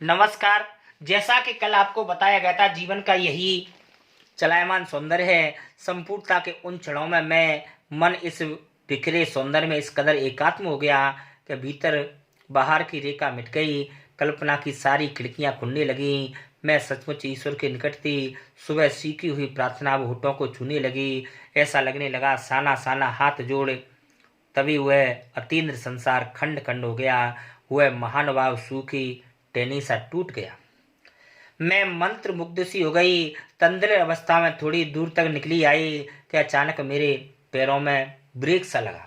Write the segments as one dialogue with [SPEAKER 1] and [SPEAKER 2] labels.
[SPEAKER 1] नमस्कार। जैसा कि कल आपको बताया गया था, जीवन का यही चलायमान सौंदर्य है। संपूर्णता के उन क्षणों में मैं मन इस बिखरे सौंदर्य में इस कदर एकात्म हो गया कि भीतर बाहर की रेखा मिट गई। कल्पना की सारी खिड़कियां खुलने लगीं। मैं सचमुच ईश्वर के निकट थी। सुबह सीखी हुई प्रार्थना अब होठों को छूने लगी। ऐसा लगने लगा साना साना हाथ जोड़ तभी वह अतीन्द्र संसार खंड खंड हो गया। वह महानुभाव सूखी टहनी सा टूट गया। मैं मंत्र मुग्ध सी हो गई। तंद्र अवस्था में थोड़ी दूर तक निकली आई कि अचानक मेरे पैरों में ब्रेक सा लगा।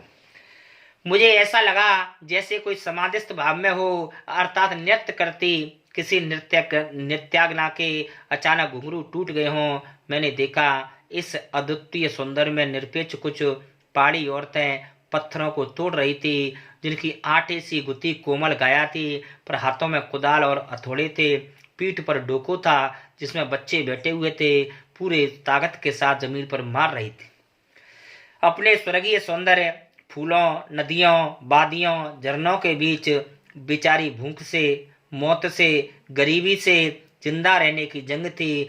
[SPEAKER 1] मुझे ऐसा लगा जैसे कोई समाधिस्थ भाव में हो, अर्थात नृत्य करती किसी नृत्यांगना के अचानक घुंघरू टूट गए हों। मैंने देखा इस अद्वितीय सौंदर्य में निरपेक्ष कुछ पहाड़ी औरतें पत्थरों को तोड़ रही थी, जिनकी आटे सी गुत्ती कोमल गाया थी, पर हाथों में कुदाल और हथौड़े थे। पीठ पर डोको था जिसमें बच्चे बैठे हुए थे, पूरे ताकत के साथ जमीन पर मार रही थी। अपने स्वर्गीय सौंदर्य, फूलों, नदियों, वादियों, झरनों के बीच बेचारी भूख से, मौत से, गरीबी से जिंदा रहने की जंग थी।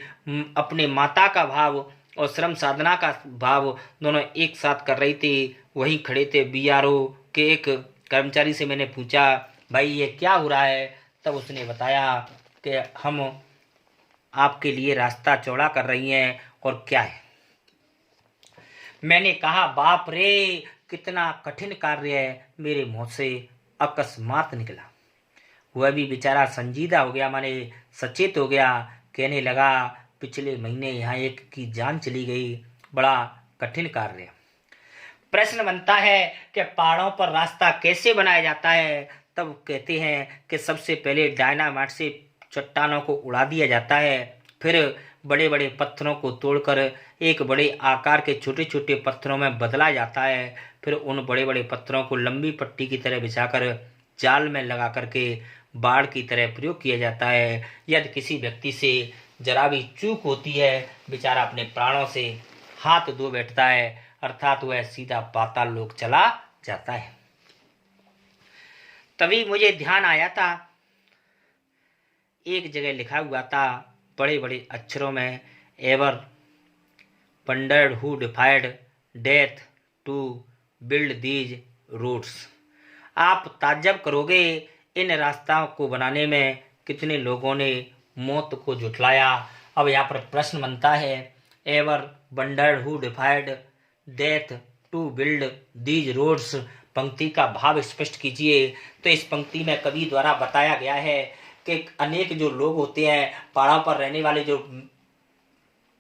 [SPEAKER 1] अपने माता का भाव और श्रम साधना का भाव दोनों एक साथ कर रही थी। वहीं खड़े थे बीआरओ के एक कर्मचारी से मैंने पूछा, भाई ये क्या हो रहा है? तब उसने बताया कि हम आपके लिए रास्ता चौड़ा कर रही हैं। और क्या है? मैंने कहा, बाप रे, कितना कठिन कार्य है। मेरे मुंह से अकस्मात निकला। वह भी बेचारा संजीदा हो गया, माने सचेत हो गया। कहने लगा, पिछले महीने यहाँ एक की जान चली गई। बड़ा कठिन कार्य। प्रश्न बनता है कि पहाड़ों पर रास्ता कैसे बनाया जाता है? तब कहते हैं कि सबसे पहले डायनामाइट से चट्टानों को उड़ा दिया जाता है, फिर बड़े बड़े पत्थरों को तोड़कर एक बड़े आकार के छोटे छोटे पत्थरों में बदला जाता है, फिर उन बड़े बड़े पत्थरों को लंबी पट्टी की तरह बिछाकर जाल में लगा करके बाढ़ की तरह प्रयोग किया जाता है। यदि किसी व्यक्ति से जरा भी चूक होती है, बेचारा अपने प्राणों से हाथ धो बैठता है, अर्थात वह सीधा पाताल लोक चला जाता है। तभी मुझे ध्यान आया था, एक जगह लिखा हुआ था बड़े बड़े अक्षरों में, ever wondered who defied death to build these roads. आप ताज्जुब करोगे इन रास्ताओं को बनाने में कितने लोगों ने मौत को जुटलाया। अब यहाँ पर प्रश्न बनता है, ever wondered who defied death to build these roads, पंक्ति का भाव स्पष्ट कीजिए। तो इस पंक्ति में कवि द्वारा बताया गया है कि अनेक जो लोग होते हैं, पहाड़ों पर रहने वाले, जो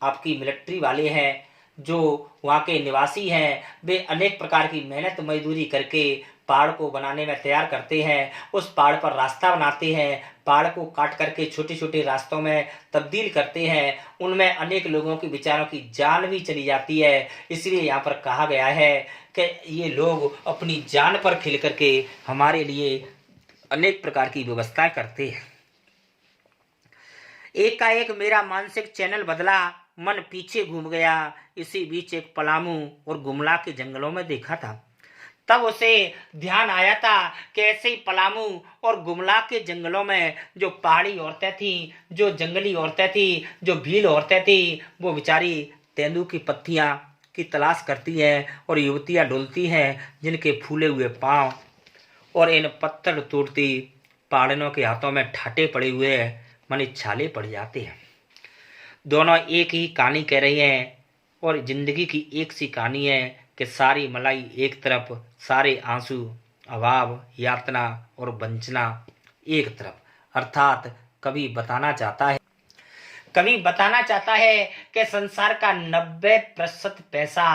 [SPEAKER 1] आपकी मिलिट्री वाले हैं, जो वहाँ के निवासी हैं, वे अनेक प्रकार की मेहनत मजदूरी करके पहाड़ को बनाने में तैयार करते हैं। उस पहाड़ पर रास्ता बनाते हैं, पहाड़ को काट करके छोटे छोटे रास्तों में तब्दील करते हैं। उनमें अनेक लोगों की बेचारों की जान भी चली जाती है। इसलिए यहाँ पर कहा गया है कि ये लोग अपनी जान पर खेल करके हमारे लिए अनेक प्रकार की व्यवस्थाएं करते हैं। एकाएक मेरा मानसिक चैनल बदला, मन पीछे घूम गया। इसी बीच एक पलामू और गुमला के जंगलों में देखा था। तब उसे ध्यान आया था कि ऐसे ही पलामू और गुमला के जंगलों में जो पहाड़ी औरतें थीं, जो जंगली औरतें थीं, जो भील औरतें थीं, वो बेचारी तेंदू की पत्तियां की तलाश करती हैं और युवतियां डुलती हैं जिनके फूले हुए पांव और इन पत्थर तोड़ती पहाड़ियों के हाथों में ठाटे पड़े हुए माने छाले पड़ जाते हैं। दोनों एक ही कहानी कह रही हैं और जिंदगी की एक सी कहानी है कि सारी मलाई एक तरफ, सारे आंसू, अभाव, यातना और वंचना एक तरफ। अर्थात कवि बताना चाहता है कि संसार का 90% पैसा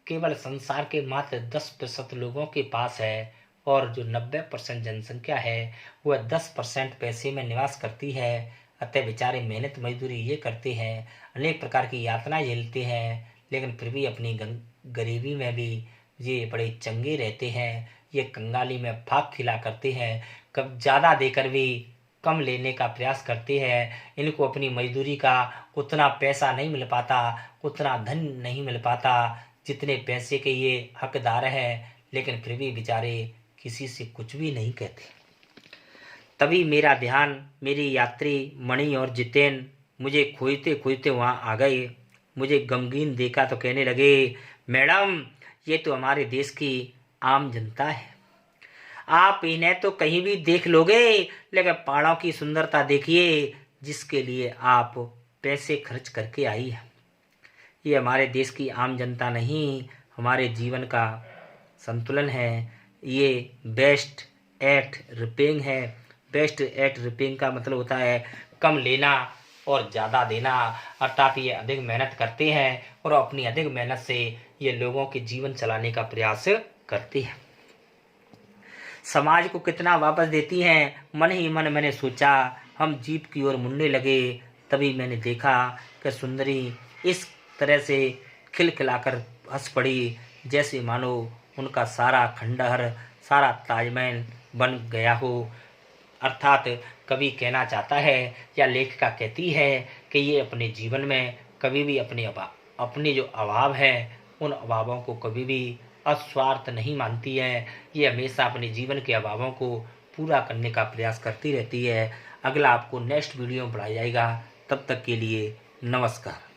[SPEAKER 1] केवल संसार के मात्र 10% लोगों के पास है, और जो 90% जनसंख्या है वह 10% पैसे में निवास करती है। अतः बेचारे मेहनत मजदूरी ये करते हैं, अनेक प्रकार की यातनाएं झेलते हैं, लेकिन फिर भी अपनी गरीबी में भी ये बड़े चंगे रहते हैं। ये कंगाली में भाग खिला करते हैं, कब ज़्यादा देकर भी कम लेने का प्रयास करते हैं। इनको अपनी मजदूरी का उतना पैसा नहीं मिल पाता, उतना धन नहीं मिल पाता जितने पैसे के ये हकदार हैं, लेकिन फिर भी बेचारे किसी से कुछ भी नहीं कहते। तभी मेरा ध्यान मेरी यात्री मणि और जितेन मुझे खोजते खोजते वहाँ आ गए। मुझे गमगीन देखा तो कहने लगे, मैडम ये तो हमारे देश की आम जनता है, आप इन्हें तो कहीं भी देख लोगे, लेकिन पहाड़ों की सुंदरता देखिए जिसके लिए आप पैसे खर्च करके आई है। ये हमारे देश की आम जनता नहीं, हमारे जीवन का संतुलन है। ये बेस्ट एट रिपेइंग है। बेस्ट एट रिपेइंग का मतलब होता है कम लेना और ज़्यादा देना, अर्थात ये अधिक मेहनत करते हैं और अपनी अधिक मेहनत से ये लोगों के जीवन चलाने का प्रयास करती है। समाज को कितना वापस देती हैं। मन ही मन मैंने सोचा, हम जीप की ओर मुड़ने लगे। तभी मैंने देखा कि सुंदरी इस तरह से खिलखिलाकर हंस पड़ी जैसे मानो उनका सारा खंडहर, सारा ताजमहल बन गया हो। अर्थात कवि कहना चाहता है या लेखिका कहती है कि ये अपने जीवन में कभी भी अपने जो अभाव है उन अभावों को कभी भी अस्वार्थ नहीं मानती है। ये हमेशा अपने जीवन के अभावों को पूरा करने का प्रयास करती रहती है। अगला आपको नेक्स्ट वीडियो में पढ़ाया जाएगा। तब तक के लिए नमस्कार।